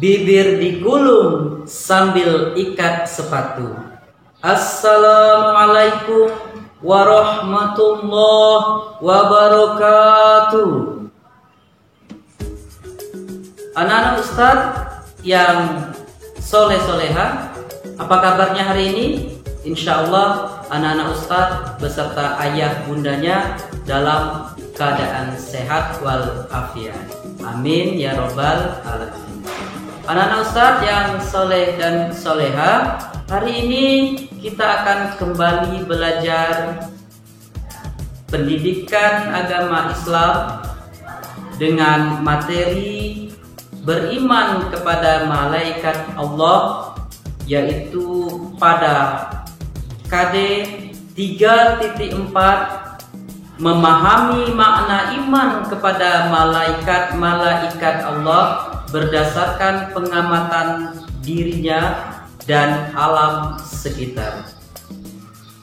bibir digulung sambil ikat sepatu. Assalamualaikum warahmatullahi wabarakatuh. Anak-anak Ustadz yang soleh-soleha, apa kabarnya hari ini? Insya Allah anak-anak Ustadz beserta ayah bundanya dalam keadaan sehat walafiat. Amin ya robbal alamin. Anak-anak Ustadz yang soleh dan soleha, hari ini kita akan kembali belajar pendidikan agama Islam dengan materi beriman kepada malaikat Allah, yaitu pada KD 3.4, memahami makna iman kepada malaikat Allah berdasarkan pengamatan dirinya dan alam sekitar.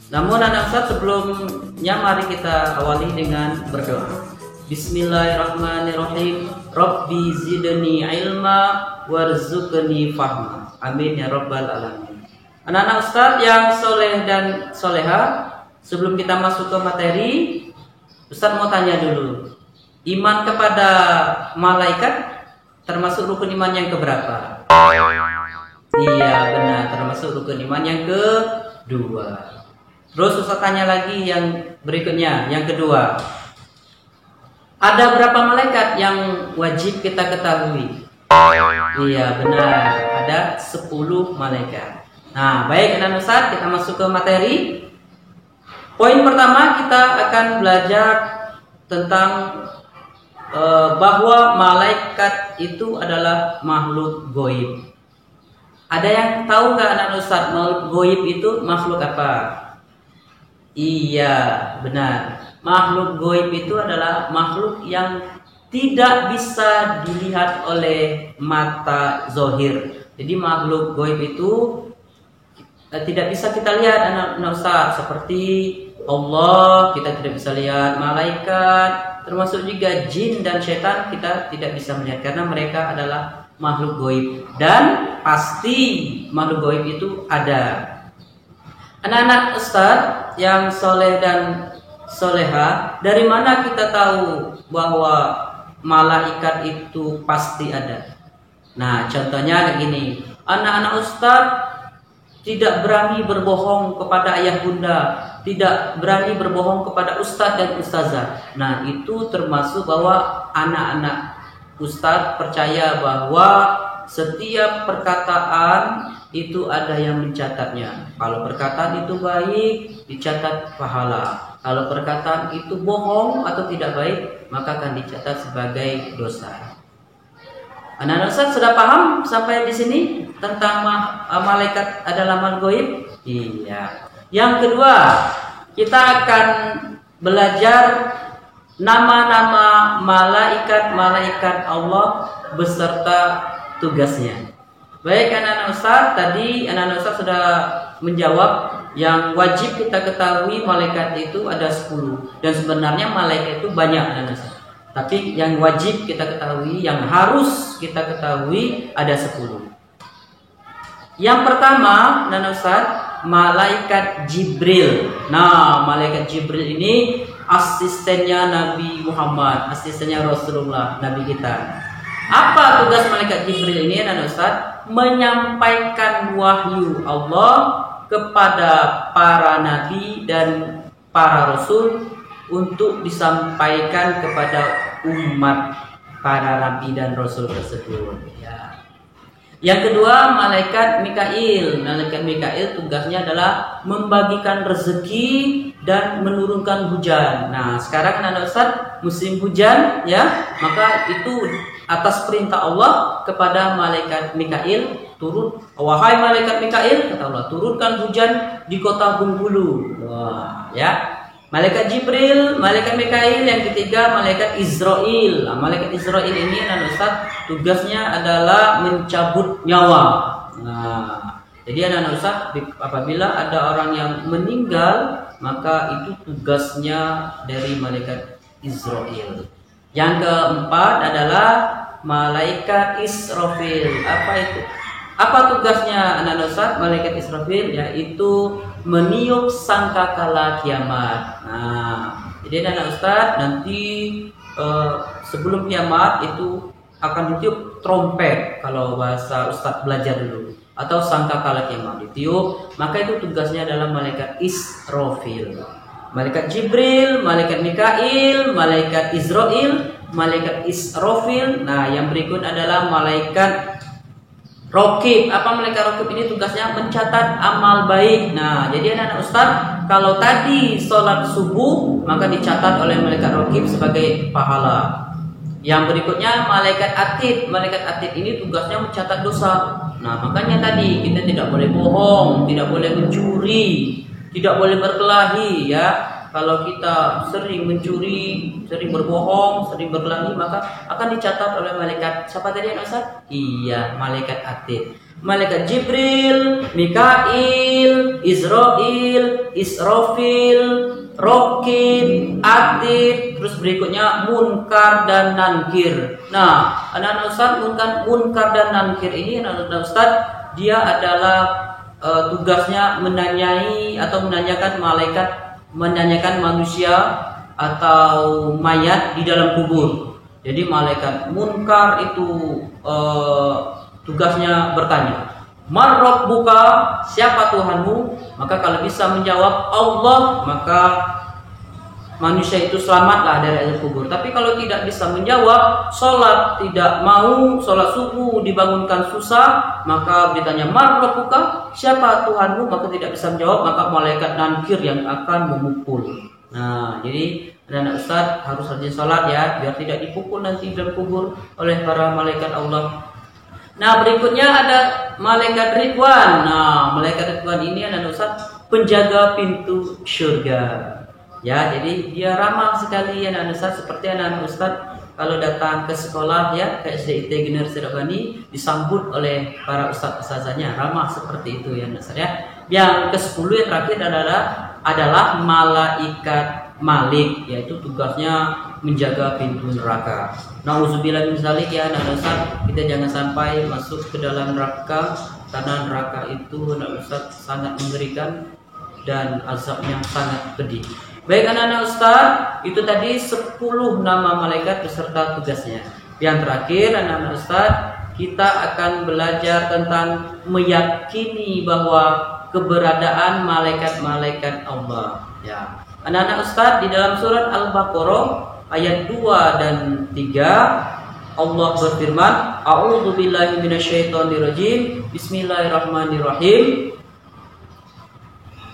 Namun anak Ustaz, sebelumnya mari kita awali dengan berdoa. Bismillahirrahmanirrahim. Rabbi zidni ilma warzuqni fahma. Amin ya rabbal alamin. Anak-anak Ustaz yang soleh dan soleha, sebelum kita masuk ke materi, Ustaz mau tanya dulu, iman kepada malaikat termasuk rukun iman yang keberapa? Iya benar, termasuk rukun iman yang kedua. Terus Ustaz tanya lagi yang berikutnya, yang kedua, ada berapa malaikat yang wajib kita ketahui? Iya benar, ada 10 malaikat. Nah baik anak Ustaz, kita masuk ke materi. Poin pertama, kita akan belajar tentang bahwa malaikat itu adalah makhluk goib. Ada yang tahu nggak anak Ustaz, makhluk goib itu makhluk apa? Iya benar, makhluk goib itu adalah makhluk yang tidak bisa dilihat oleh mata zohir. Jadi makhluk goib itu tidak bisa kita lihat anak Ustaz, seperti Allah kita tidak bisa lihat, malaikat, termasuk juga jin dan setan kita tidak bisa melihat karena mereka adalah makhluk goib, dan pasti makhluk goib itu ada. Anak-anak Ustaz yang soleh dan soleha, dari mana kita tahu bahwa malaikat itu pasti ada? Nah contohnya kayak gini, anak-anak Ustaz tidak berani berbohong kepada ayah bunda, tidak berani berbohong kepada ustadz dan ustazah. Nah itu termasuk bahwa anak-anak ustadz percaya bahwa setiap perkataan itu ada yang mencatatnya. Kalau perkataan itu baik, dicatat pahala. Kalau perkataan itu bohong atau tidak baik, maka akan dicatat sebagai dosa. Anak-anak Ustaz sudah paham sampai di sini tentang malaikat adalah makhluk goib? Iya. Yang kedua, kita akan belajar nama-nama malaikat Allah beserta tugasnya. Baik anak-anak Ustaz, tadi anak-anak Ustaz sudah menjawab yang wajib kita ketahui malaikat itu ada 10. Dan sebenarnya malaikat itu banyak anak-anak Ustaz. Tapi yang wajib kita ketahui, yang harus kita ketahui ada 10. Yang pertama, Nana Ustaz, malaikat Jibril. Nah, malaikat Jibril ini asistennya Nabi Muhammad, asistennya Rasulullah, Nabi kita. Apa tugas malaikat Jibril ini, Nana Ustaz? Menyampaikan wahyu Allah kepada para nabi dan para rasul untuk disampaikan kepada umat para nabi dan rasul tersebut. Ya. Yang kedua, malaikat Mikail. Malaikat Mikail tugasnya adalah membagikan rezeki dan menurunkan hujan. Nah, sekarang anak Ustaz musim hujan, ya, maka itu atas perintah Allah kepada malaikat Mikail, turun, wahai malaikat Mikail, kata Allah, turunkan hujan di kota Bengkulu. Wah, ya. Malaikat Jibril, malaikat Mikail, yang ketiga malaikat Israel. Nah, malaikat Israel ini anak Ustaz tugasnya adalah mencabut nyawa. Nah, jadi anak Ustaz apabila ada orang yang meninggal, maka itu tugasnya dari malaikat Israel. Yang keempat adalah malaikat Israfil. Apa itu? Apa tugasnya anak Ustaz? Malaikat Israfil yaitu meniup sangkakala kiamat. Nah, jadi anak Ustaz nanti sebelum kiamat itu akan ditiup trompet kalau bahasa Ustaz belajar dulu, atau sangkakala kiamat ditiup, maka itu tugasnya adalah malaikat Israfil. Malaikat Jibril, malaikat Mikail, malaikat Israil, malaikat Israfil. Nah, yang berikut adalah malaikat Rokib. Apa malaikat Rokib ini? Tugasnya mencatat amal baik. Nah, jadi anak-anak Ustaz, kalau tadi sholat subuh maka dicatat oleh malaikat Rokib sebagai pahala. Yang berikutnya malaikat Atid. Malaikat Atid ini tugasnya mencatat dosa. Nah, makanya tadi kita tidak boleh bohong, tidak boleh mencuri, tidak boleh berkelahi ya. Kalau kita sering mencuri, sering berbohong, sering berkelahi, maka akan dicatat oleh malaikat. Siapa tadi yang Ustaz? Iya, malaikat Atid. Malaikat Jibril, Mikail, Israil, Israfil, Rokib, Atid, terus berikutnya Munkar dan Nankir. Nah, anak-anak Ustaz, Munkar dan Nankir ini anak-anak Ustaz, dia adalah tugasnya menanyai atau menanyakan manusia atau mayat di dalam kubur. Jadi malaikat Munkar itu tugasnya bertanya, "Man rabbuka?" Siapa Tuhanmu? Maka kalau bisa menjawab Allah, maka manusia itu selamatlah dari azab kubur. Tapi kalau tidak bisa menjawab, sholat tidak mau, sholat subuh dibangunkan susah, maka ditanya, "Man rabbuka?" Siapa Tuhanmu? Maka tidak bisa menjawab, maka malaikat Nankir yang akan memukul. Nah, jadi anak-anak Ustaz harus rajin sholat ya, biar tidak dipukul nanti dalam kubur oleh para malaikat Allah. Nah, berikutnya ada malaikat Ridwan. Nah, malaikat Ridwan ini anak-anak Ustaz penjaga pintu surga. Ya, jadi dia ramah sekali anak-anak Ustaz, seperti anak-anak Ustaz kalau datang ke sekolah ya, ke SDIT Generasi Rabbani disambut oleh para ustaz-ustazanya, ramah seperti itu ya anak Ustaz ya. Yang ke-10 yang terakhir adalah malaikat Malik, yaitu tugasnya menjaga pintu neraka. Nauzubillah min dzalik ya anak-anak Ustaz, kita jangan sampai masuk ke dalam neraka, karena neraka itu anak Ustaz sangat mengerikan dan azabnya sangat pedih. Baik anak-anak Ustaz, itu tadi 10 nama malaikat beserta tugasnya. Yang terakhir anak-anak Ustaz, kita akan belajar tentang meyakini bahwa keberadaan malaikat-malaikat Allah. Ya. Anak-anak Ustaz, di dalam surat Al-Baqarah ayat 2 dan 3 Allah berfirman, "A'udzubillahi minasyaitonirrajim. Bismillahirrahmanirrahim.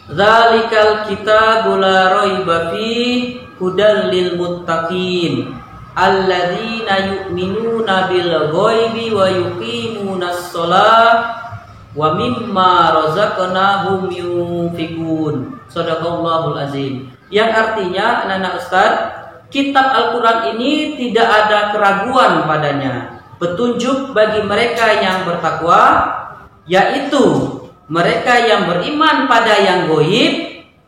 Dzalikal kitabu la raiba fihi hudal lil muttaqin alladzina yu'minuna bil ghaibi wa yuqimunas shalah wa mimma razaqnahum yunfikun." Shadaqallahul azim. Yang artinya anak-anak Ustaz, kitab Al-Quran ini tidak ada keraguan padanya, petunjuk bagi mereka yang bertakwa, yaitu mereka yang beriman pada yang gaib,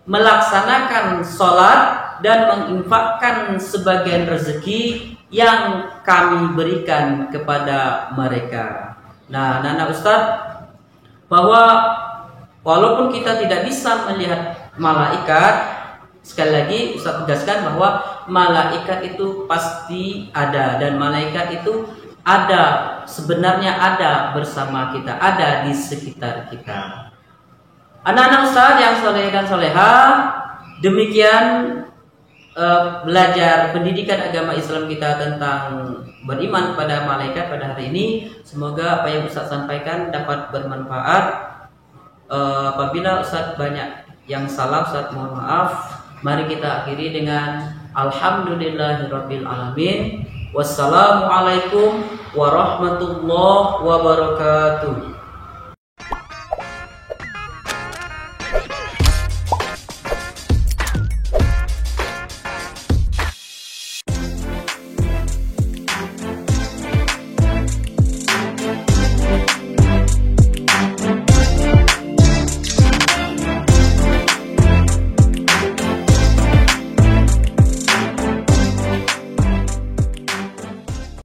melaksanakan sholat dan menginfakkan sebagian rezeki yang kami berikan kepada mereka. Nah, anak-anak Ustaz, bahwa walaupun kita tidak bisa melihat malaikat, sekali lagi Ustaz tegaskan bahwa malaikat itu pasti ada, dan malaikat itu ada, sebenarnya ada bersama kita, ada di sekitar kita. Anak-anak Ustaz yang soleh dan soleha, demikian belajar pendidikan agama Islam kita tentang beriman pada malaikat pada hari ini. Semoga apa yang Ustaz sampaikan dapat bermanfaat. Apabila Ustaz banyak yang salah, Ustaz mohon maaf. Mari kita akhiri dengan alhamdulillahirabbil alamin. Wassalamualaikum warahmatullahi wabarakatuh.